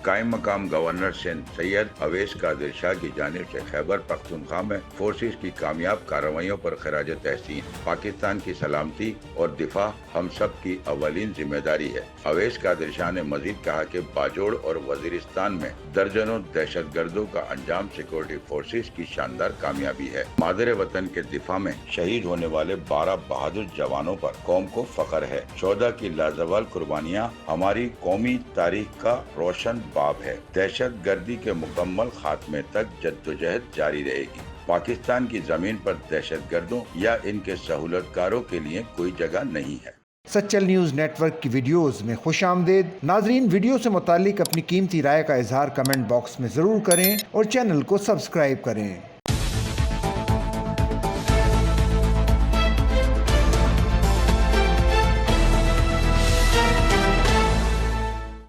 قائم مقام گورنر سندھ سید اویس قادر شاہ کی جانب سے خیبر پختونخوا میں فورسز کی کامیاب کارروائیوں پر خراج تحسین۔ پاکستان کی سلامتی اور دفاع ہم سب کی اولین ذمہ داری ہے۔ اویس قادر شاہ نے مزید کہا کہ باجوڑ اور وزیرستان میں درجنوں دہشت گردوں کا انجام سیکورٹی فورسز کی شاندار کامیابی ہے۔ مادر وطن کے دفاع میں شہید ہونے والے 12 بہادر جوانوں پر قوم کو فخر ہے۔ شہداء کی لازوال قربانیاں ہماری قومی تاریخ کا روشن باب ہے۔ دہشت گردی کے مکمل خاتمے تک جدوجہد جاری رہے گی۔ پاکستان کی زمین پر دہشت گردوں یا ان کے سہولت کاروں کے لیے کوئی جگہ نہیں ہے۔ سچل نیوز نیٹ ورک کی ویڈیوز میں خوش آمدید۔ ناظرین، ویڈیو سے متعلق اپنی قیمتی رائے کا اظہار کمنٹ باکس میں ضرور کریں اور چینل کو سبسکرائب کریں۔